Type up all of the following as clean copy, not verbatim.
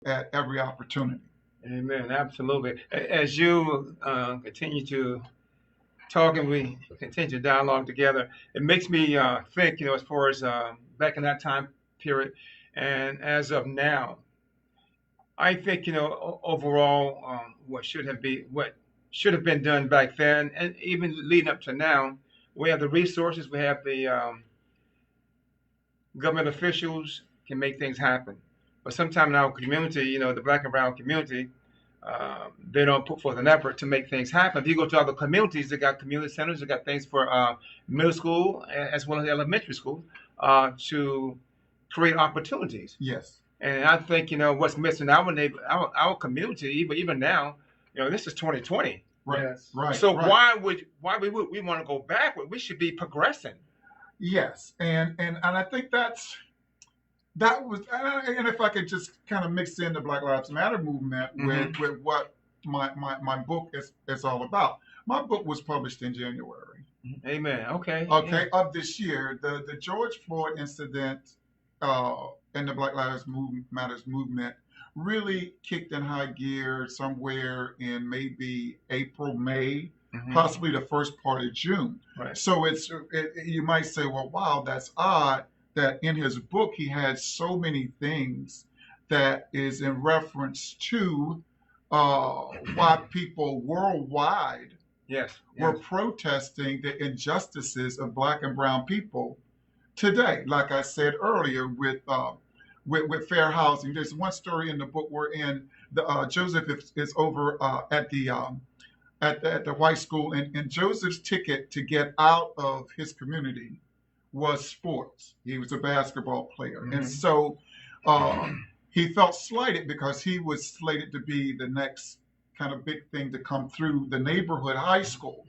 at every opportunity. Amen. Absolutely. As you continue to talk and we continue to dialogue together, it makes me think, as far as back in that time period and as of now, I think, overall, what should have been done back then, and even leading up to now, we have the resources, we have the government officials can make things happen. But sometimes in our community, the black and brown community, they don't put forth an effort to make things happen. If you go to other communities, they got community centers, they got things for middle school as well as elementary school to create opportunities. Yes. And I think what's missing in our community, even now, this is 2020. Right. Yes. Right. So right. why we would we want to go backward? We should be progressing. Yes, and I think that was, and if I could just kind of mix in the Black Lives Matter movement with what my book is all about. My book was published in January. Amen. Okay. Okay, yeah. Of this year, the George Floyd incident and the Black Lives Matters movement really kicked in high gear somewhere in maybe April, May, possibly the first part of June. Right. So you might say, well, wow, that's odd that in his book he had so many things that is in reference to why people worldwide were protesting the injustices of black and brown people today. Like I said earlier, with fair housing, there's one story in the book wherein Joseph is over at the white school, and Joseph's ticket to get out of his community was sports. He was a basketball player, and so he felt slighted because he was slated to be the next kind of big thing to come through the neighborhood high school,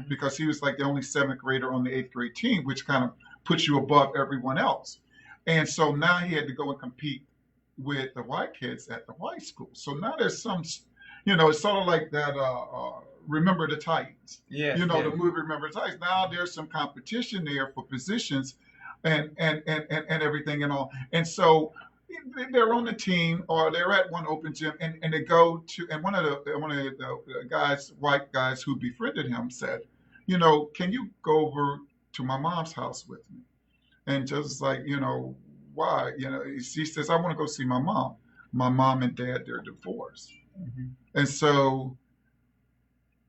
because he was like the only seventh grader on the eighth grade team, which kind of puts you above everyone else. And so now he had to go and compete with the white kids at the white school. So now there's some, it's sort of like that. Remember the Titans. Yes, the movie Remember the Titans. Now there's some competition there for positions and everything and all. And so they're on the team, or they're at one open gym, and they go to, and one of the guys, white guys who befriended him, said, can you go over to my mom's house with me? And Joseph's like, why? She says, I want to go see my mom. My mom and dad, they're divorced. And so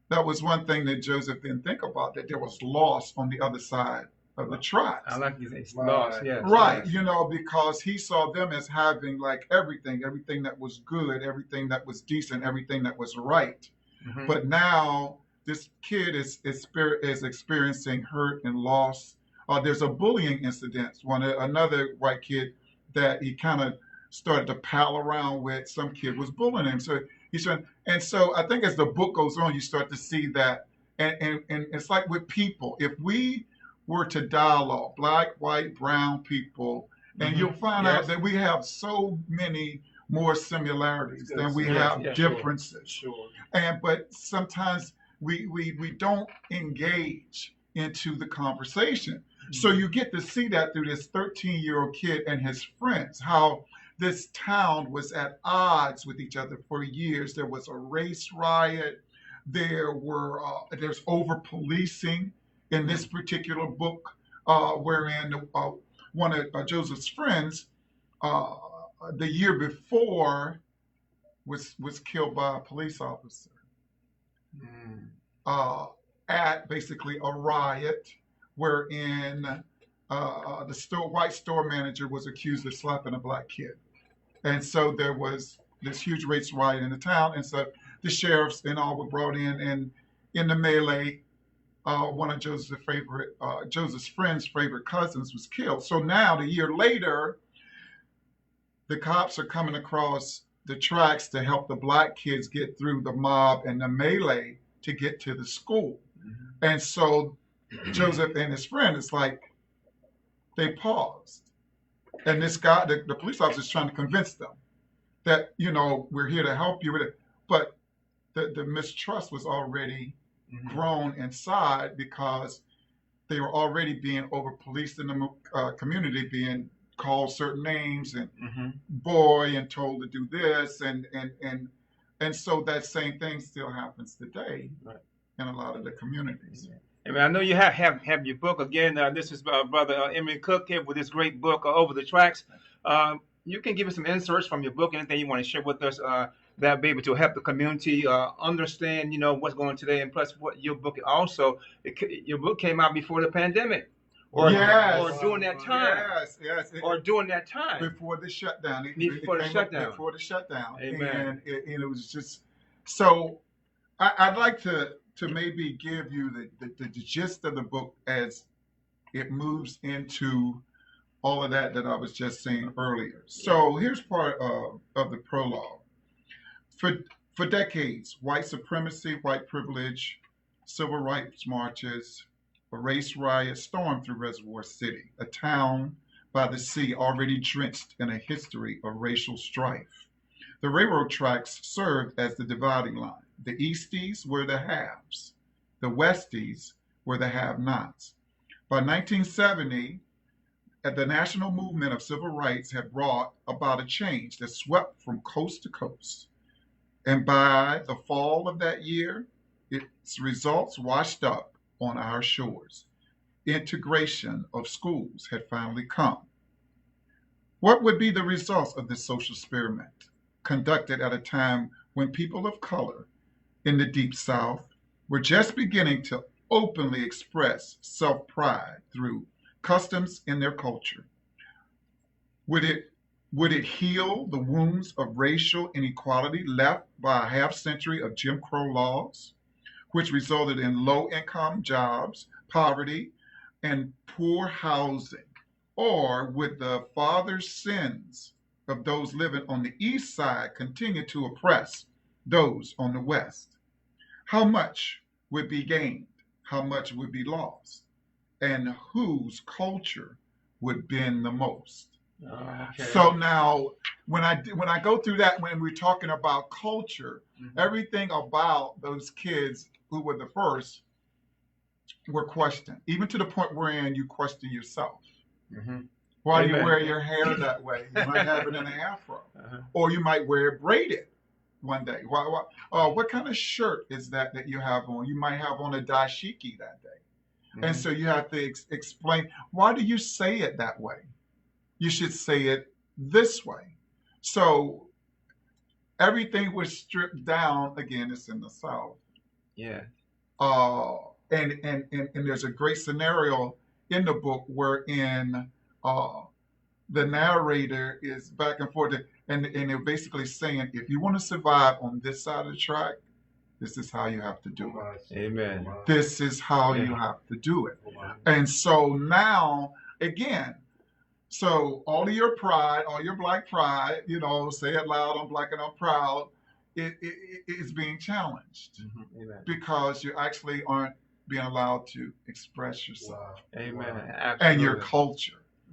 that was one thing that Joseph didn't think about, that there was loss on the other side of the tracks. I like you say loss, yes. Right, because he saw them as having like everything that was good, everything that was decent, everything that was right. But now this kid is experiencing hurt and loss. There's a bullying incident. Another white kid that he kind of started to pal around with, some kid was bullying him. So and so I think as the book goes on, you start to see that, and it's like with people, if we were to dialogue, black, white, brown people, and you'll find out that we have so many more similarities than we have differences. Sure. But sometimes we don't engage into the conversation. So you get to see that through this 13-year-old kid and his friends, how this town was at odds with each other for years. There was a race riot. There's over-policing in this particular book, wherein one of Joseph's friends, the year before, was killed by a police officer at basically a riot wherein the white store manager was accused of slapping a black kid. And so there was this huge race riot in the town. And so the sheriffs and all were brought in, and in the melee, one of Joseph's friend's favorite cousins was killed. So now, the year later, the cops are coming across the tracks to help the black kids get through the mob and the melee to get to the school. And so Joseph and his friend, it's like they paused. And this guy, the police officer, is trying to convince them that, we're here to help you with it. But the mistrust was already grown inside, because they were already being over-policed in the community, being called certain names and Hmm. boy and told to do this and so that same thing still happens today Right. in a lot of the communities. I mean, I know you have your book again. This is Brother Emery Cook here with this great book, Over the Tracks. You can give us some inserts from your book, anything you want to share with us that be able to help the community understand, what's going on today, and plus what your book also. Your book came out before the pandemic, or Yes. or during that time, Yes. or during that time Before the shutdown. before the came up shutdown. before the shutdown. Amen. And it was just so. I'd like to maybe give you the gist of the book as it moves into all of that I was just saying earlier. So here's part of the prologue. For decades, white supremacy, white privilege, civil rights marches, a race riot stormed through Reservoir City, a town by the sea already drenched in a history of racial strife. The railroad tracks served as the dividing line. The Easties were the haves. The Westies were the have-nots. By 1970, the national movement of civil rights had brought about a change that swept from coast to coast. And by the fall of that year, its results washed up on our shores. Integration of schools had finally come. What would be the results of this social experiment, conducted at a time when people of color in the Deep South were just beginning to openly express self-pride through customs in their culture? Would it heal the wounds of racial inequality left by a half century of Jim Crow laws, which resulted in low-income jobs, poverty, and poor housing? Or would the father's sins of those living on the east side continue to oppress those on the west? How much would be gained? How much would be lost? And whose culture would bend the most? Okay. So now, when I go through that, when we're talking about culture, everything about those kids who were the first were questioned, even to the point wherein you question yourself. Why do you wear your hair that way? You might have it in an afro, or you might wear it braided one day. What kind of shirt is that you have on? You might have on a dashiki that day, and so you have to explain, why do you say it that way? You should say it this way. So everything was stripped down. Again, it's in the South. Yeah. And there's a great scenario in the book wherein the narrator is back and forth, and they're basically saying, if you want to survive on this side of the track, this is how you have to do it. Amen. This is how you have to do it. And so now, again, so all of your pride, all your black pride, say it loud, I'm black and I'm proud, it is being challenged because you actually aren't being allowed to express yourself. Amen. And your culture.